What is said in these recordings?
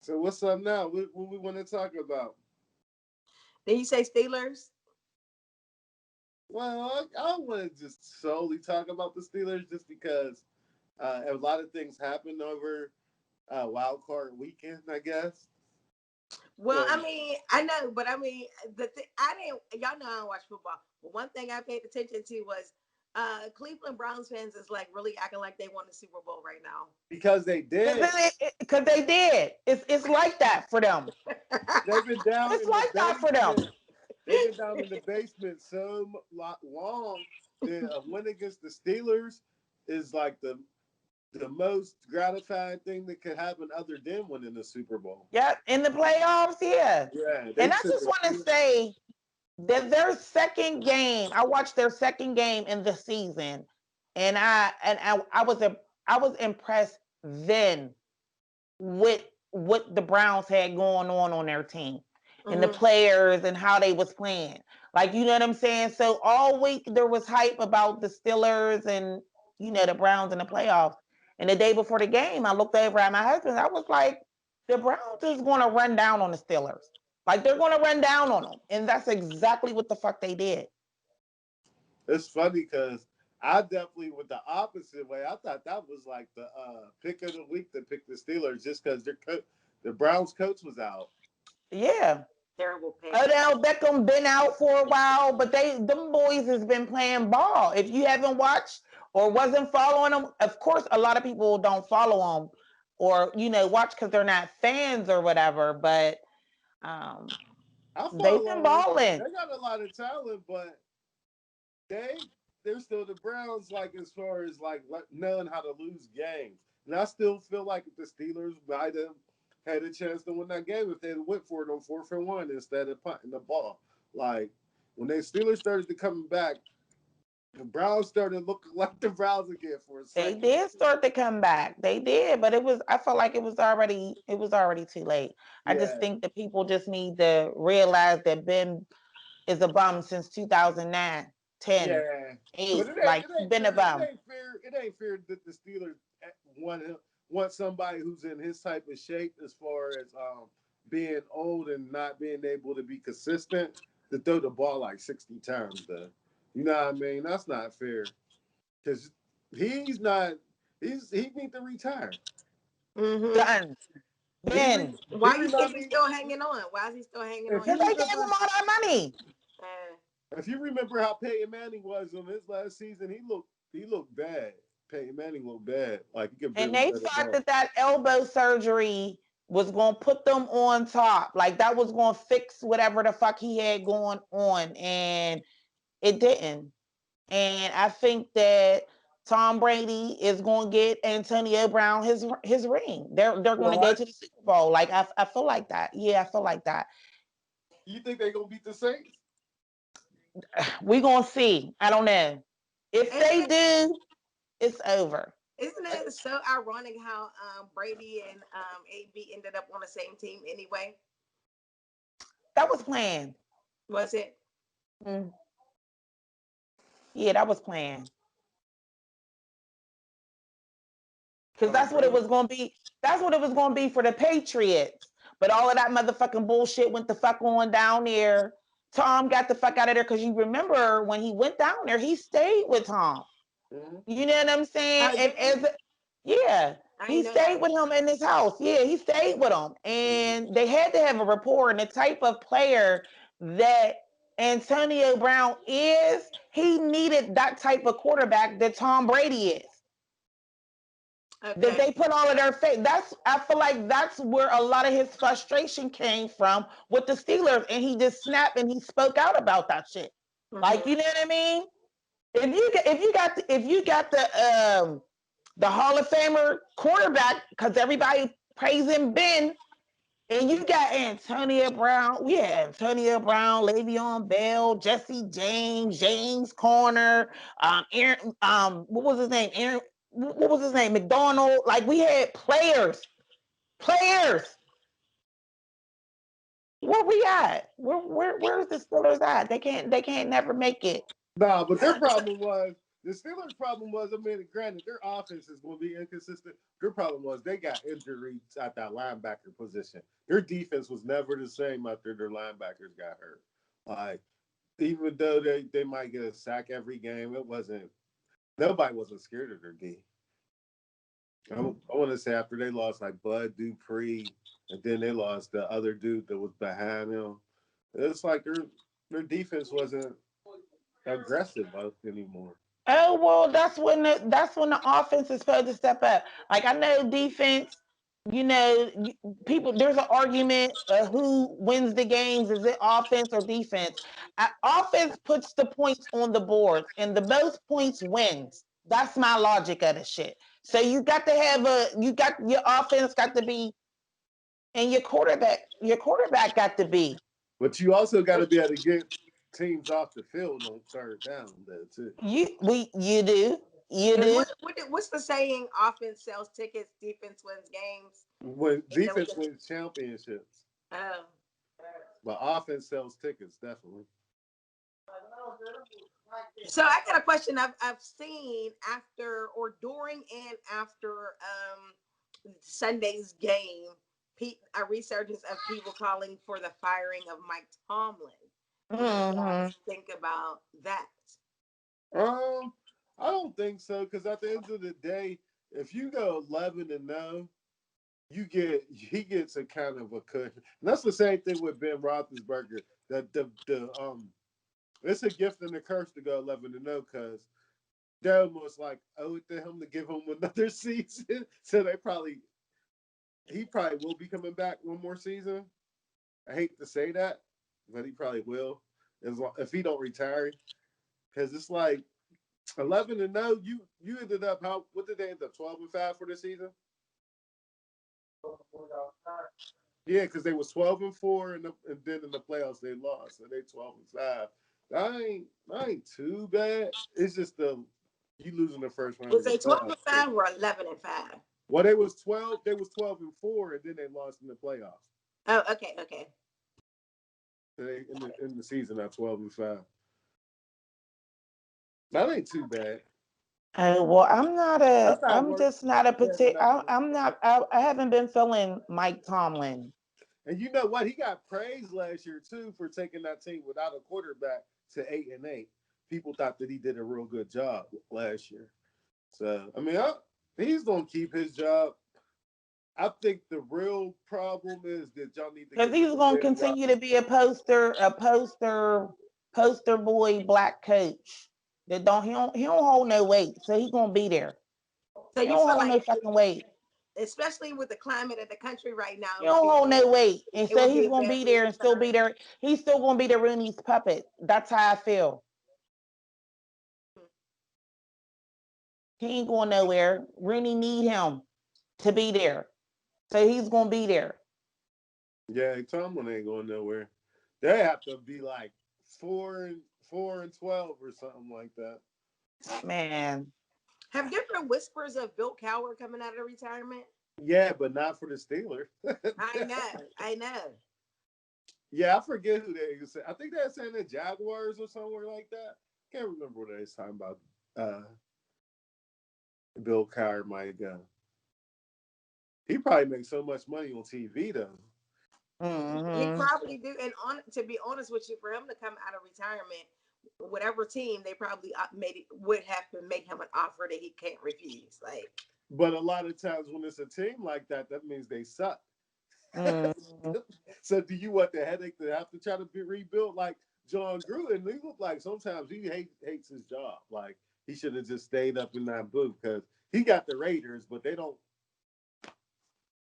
So what's up now? What we want to talk about? Did you say Steelers? Well, I want to just solely talk about the Steelers just because a lot of things happened over wild card weekend, I guess. Well, So I mean, I know, but I mean, I didn't. Y'all know I don't watch football, but one thing I paid attention to was Cleveland Browns fans is like really acting like they won the Super Bowl right now. because they did, Because they did. It's like that for them. they've been down It's in the like that for them. basement. They've been down in the basement so long that a win against the Steelers is like the most gratifying thing that could happen other than winning the Super Bowl. Yep, in the playoffs, yeah. Yeah, they And I took just want to say that their second game, I watched their second game in the season, and I was impressed then with what the Browns had going on their team and the players and how they was playing. Like, you know what I'm saying? So all week there was hype about the Steelers and, the Browns in the playoffs. And the day before the game, I looked over at my husband. I was like, the Browns is going to run down on the Steelers. Like, they're going to run down on them. And that's exactly what the fuck they did. It's funny because I definitely went the opposite way. I thought that was like the pick of the week to pick the Steelers just because the Browns coach was out. Yeah. Terrible pick. Odell Beckham been out for a while, but them boys has been playing ball. If you haven't watched or wasn't following them, of course, a lot of people don't follow them or watch because they're not fans or whatever. But I they've been follow them. balling. They got a lot of talent, but they they're still the Browns. Like as far as like knowing how to lose games, and I still feel like if the Steelers might have had a chance to win that game if they had went for it on 4th and 1 instead of punting the ball. Like when they Steelers started to come back, the Browns started looking like the Browns again for a They second. did start to come back. They did, but I felt like it was already too late. I just Yeah, think that people just need to realize that Ben is a bum since 2009, 10, yeah, 8. but Like he's been a it bum. ain't fair. It ain't fair that the Steelers want want somebody who's in his type of shape as far as being old and not being able to be consistent to throw the ball like 60 times. Though, you know what I mean? That's not fair because he's not. He need to retire. Done. He re, Ben. he Why you think remind he's me still hanging on? Why is he still hanging if on? you Because they gave him remember all that money. Uh, if you remember how Peyton Manning was on his last season, he looked bad. Peyton Manning looked bad. Like he could And barely they throw the thought ball. that elbow surgery was going to put them on top. Like that was going to fix whatever the fuck he had going on. And it didn't. And I think that Tom Brady is going to get Antonio Brown his ring. They're going to Well, go to the Super Bowl. Like I feel like that. Yeah, I feel like that. you think they gonna beat the Saints? We going to see. I don't know. If and they do, it's over. isn't it so ironic how Brady and AB ended up on the same team anyway? That was planned. Was it? Mm. Yeah, that was planned. Because Oh, that's what it really? was going to be. That's what it was going to be for the Patriots. But all of that motherfucking bullshit went the fuck on down there. Tom got the fuck out of there because you remember when he went down there, he stayed with Tom. Mm-hmm. You know what I'm saying? Oh, And did he? yeah, I he ain't know that. stayed with him in his house. Yeah, he stayed with him, and they had to have a rapport. And the type of player that Antonio Brown is, he needed that type of quarterback that Tom Brady is. That Okay. they put all of their faith. I feel like that's where a lot of his frustration came from with the Steelers, and he just snapped and he spoke out about that shit. Like, you know what I mean? If you got the Hall of Famer quarterback, because everybody praising Ben, and you got Antonio Brown, Antonio Brown, Le'Veon Bell, Jesse James Corner, Aaron, what was his name? Aaron, what was his name? McDonald. Like we had players. Where we at? Where's the Steelers at? They can't never make it. Nah, but their So, problem was the Steelers' problem was, I mean, granted, their offense is going to be inconsistent. Their problem was they got injuries at that linebacker position. Their defense was never the same after their linebackers got hurt. Like, even though they might get a sack every game, it wasn't, nobody wasn't scared of their D. I want to say after they lost like Bud Dupree, and then they lost the other dude that was behind him. It's like their defense wasn't aggressive anymore. Oh well, that's when the offense is supposed to step up. Like I know defense, people. There's an argument who wins the games. Is it offense or defense? Offense puts the points on the boards, and the most points wins. That's my logic of the shit. So you got to have your offense got to be, and your quarterback got to be. But you also got to be able to get teams off the field on third down. That's it. You And do. what's the saying? Offense sells tickets, defense wins games. When Is that what defense wins championships, oh. but offense sells tickets, definitely. So I got a question. I've seen after or during and after Sunday's game, a resurgence of people calling for the firing of Mike Tomlin. What do you Hmm. guys think about that? I don't think so because at the end of the day, if you go 11-0, he gets a kind of a cushion. And that's the same thing with Ben Roethlisberger. The it's a gift and a curse to go 11-0 because they almost like owe it to him to give him another season. So he probably will be coming back one more season. I hate to say that, but he probably will if he don't retire. Because it's like 11-0. You ended up how? What did they end up 12-5 for the season? Yeah, because they was 12-4, and then in the playoffs they lost, so they 12-5. That ain't too bad. It's just you losing the first round Was of the they 12 and playoffs. 5 or 11 and 5? Well, they was 12. They was 12-4, and then they lost in the playoffs. Oh, okay. So they in the season at 12-5. That ain't too bad. Oh well, That's not I'm worse just not a than particular. nothing. I'm not. I haven't been feeling Mike Tomlin. And you know what? He got praised last year too for taking that team without a quarterback to 8-8. People thought that he did a real good job last year. So I mean, he's gonna keep his job. I think the real problem is that y'all need to Because get he's rid of going to Ben continue to be a poster boy black coach. He don't hold no weight, so he's gonna be there. So He you don't feel hold like, no fucking weight. especially with the climate of the country right now, He don't hold no weight, and it so would be he's a gonna bad be move there to and still fire be him. there. He's still gonna be the Rooney's puppet. That's how I feel. He ain't going nowhere. Rooney need him to be there, so he's gonna be there. Yeah, Tomlin ain't going nowhere. They have to be like 4-12 or something like that. Man, Have there been whispers of Bill Cowher coming out of retirement? Yeah, but not for the Steelers. I know. Yeah, I forget who they said. I think they're saying the Jaguars or somewhere like that. Can't remember what they was talking about. Uh, Bill Cowher might go. He probably makes so much money on TV though. He hmm probably do. And to be honest with you, for him to come out of retirement, whatever team they probably would have to make him an offer that he can't refuse. Like, But a lot of times when it's a team like that, that means they suck. hmm So do you want the headache to have to try to be rebuilt like John Gruden? He looked like sometimes he hates his job. Like he should have just stayed up in that booth because he got the Raiders, but they don't.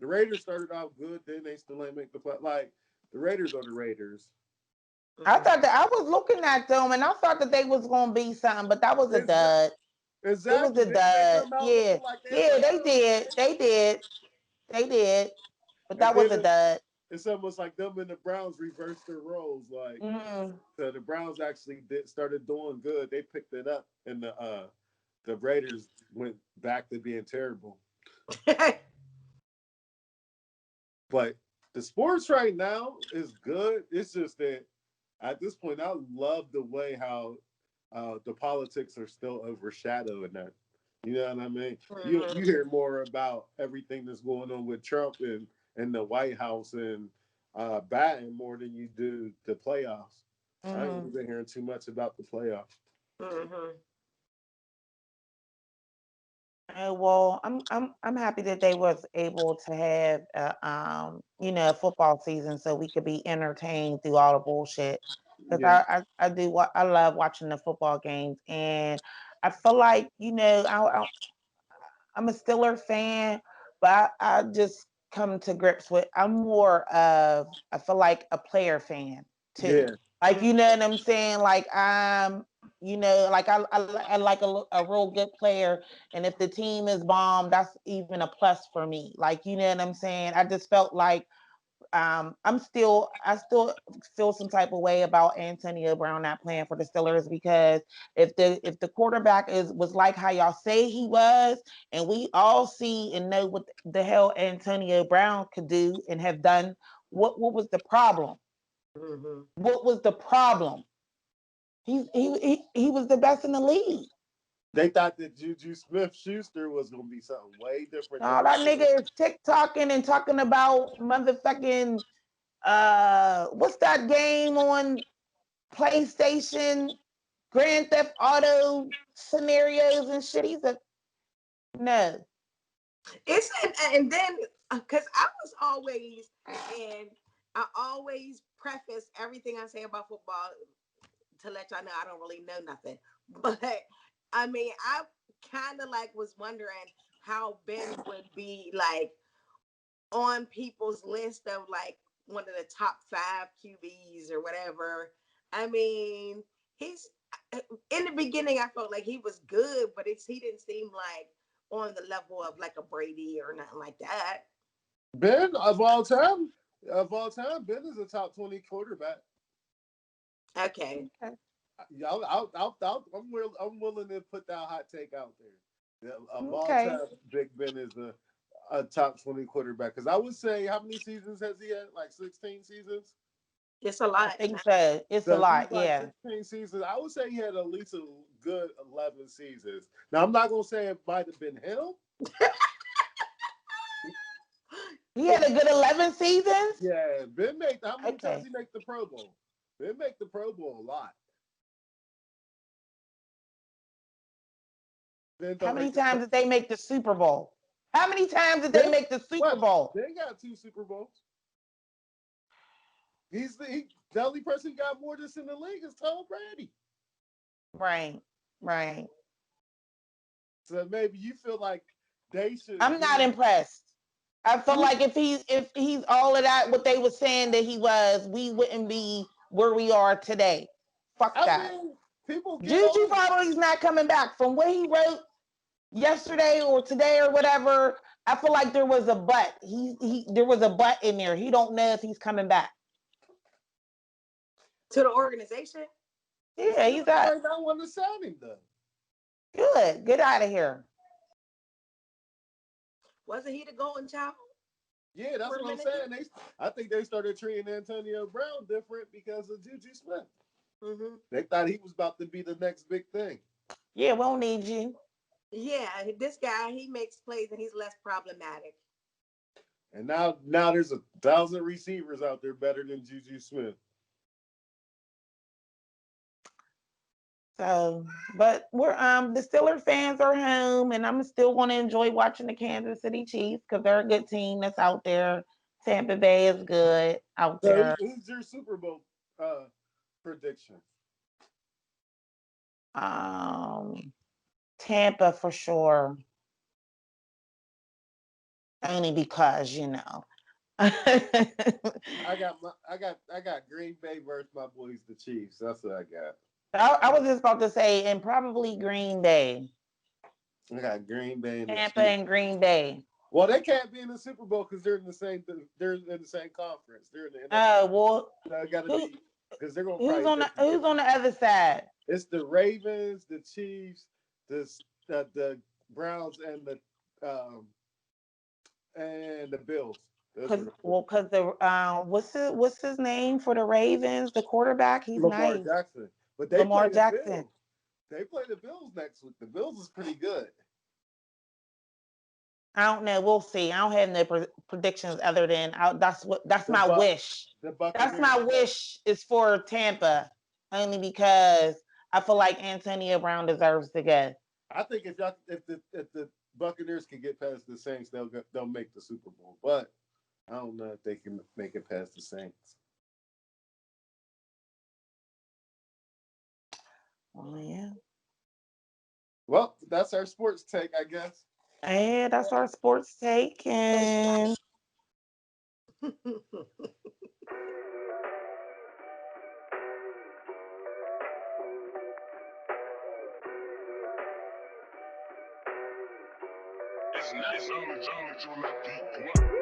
The Raiders started off good, then they still ain't make the play. Like the Raiders are the Raiders. I mm-mm. thought that I was looking at them, and I thought that they was gonna be something, but that was a Exa- dud. It was Exactly. a Didn't they dud. come out Yeah, looking like they was yeah, like, they oh, did. okay? They did. But And that was then a dud. it's almost like them and the Browns reversed their roles. Like Mm. so the Browns actually started doing good. They picked it up, and the Raiders went back to being terrible. But the sports right now is good. It's just that at this point, I love the way how the politics are still overshadowing that. You know what I mean? You Mm-hmm. hear more about everything that's going on with Trump and the White House and batting more than you do the playoffs. I ain't Hmm. really been hearing too much about the playoffs. Mm-hmm. Well, I'm happy that they was able to have a football season so we could be entertained through all the bullshit. Because Yeah, I love watching the football games, and I feel like I'm a Steeler fan, but I just come to grips with I'm more of I feel like a player fan too. yeah. Like you know what I'm saying? Like like I like a real good player, and if the team is bomb, that's even a plus for me. Like you know what I'm saying? I just felt like I still feel some type of way about Antonio Brown not playing for the Steelers because if the quarterback was like how y'all say he was, and we all see and know what the hell Antonio Brown could do and have done, what was the problem? Mm-hmm. What was the problem? He was the best in the league. They thought that Juju Smith Schuster was gonna be something way different than No, he that was. nigga is TikToking and talking about motherfucking what's that game on PlayStation, Grand Theft Auto scenarios and shit. He's a no. It's and then because I was always and I always preface everything I say about football to let y'all know I don't really know nothing. But I mean, I kind of like was wondering how Ben would be like on people's list of like one of the top 5 QBs or whatever. I mean, he's in the beginning. I felt like he was good, but he didn't seem like on the level of like a Brady or nothing like that. Ben of all time, Ben is a top 20 quarterback. Okay. Okay. I'm willing to put that hot take out there. Yeah, of all Okay. time, Big Ben is a top 20 quarterback. Because I would say, how many seasons has he had? Like 16 seasons. It's a I lot. think so. It's So a if he's lot. like Yeah. 16 seasons, I would say he had at least a good 11 seasons. Now I'm not gonna say it might have been him. He had a good 11 seasons. Yeah, Ben made how many times Okay. he make the Pro Bowl? Ben make the Pro Bowl a lot. Ben How don't many make the Pro. times did they make the Super Bowl? How many times did they Ben make the Super what? Bowl? Ben got 2 Super Bowls. The only person who got more than in the league is Tom Brady. Right. Right. So maybe you feel like they should I'm not be. impressed. I feel Who? like if he's all of that, what they were saying that he was, we wouldn't be where we are today. Fuck I that. mean, people get Juju on. probably is not coming back. From what he wrote yesterday or today or whatever, I feel like there was a but. He there was a but in there. He don't know if he's coming back. To the organization. The Yeah, he's Steelers up. might not want to sign him though. Good. Get out of here. Wasn't he the golden child Yeah, that's for a what I'm minute saying. I think they started treating Antonio Brown different because of Juju Smith. there? Mm-hmm. They thought he was about to be the next big thing. Yeah, we don't need you. Yeah, this guy he makes plays and he's less problematic. And now there's 1,000 receivers out there better than Juju Smith. So, but we're the Steelers fans are home, and I'm still going to enjoy watching the Kansas City Chiefs because they're a good team that's out there. Tampa Bay is good out So there. who's your Super Bowl prediction? Um, Tampa for sure, only because I I got Green Bay versus my boys the Chiefs. That's what I got. I was just about to say, and probably Green Bay, I got Green Bay and the Tampa Chiefs. and Green Bay. Well, they can't be in the Super Bowl because they're in the same conference. They're in the NFC. Well, So it got to who be because they're gonna who's probably on play the each who's other. on the other side? It's the Ravens, the Chiefs, the Browns, and the Bills. Those are Cause the four. well, cause the what's his name for the Ravens? The quarterback, he's Lamar nice. Jackson, but they Lamar play the Jackson. Bills. They play the Bills next week. The Bills is pretty good. I don't know. We'll see. I don't have no predictions other than that's The my Buck, wish. the That's Buccaneers. my wish is for Tampa, only because I feel like Antonio Brown deserves to go. I think if the Buccaneers can get past the Saints, they'll make the Super Bowl. But I don't know if they can make it past the Saints. Oh yeah. Well, that's our sports take, I guess. Yeah, that's our sports take. And It's knowledge on that beat.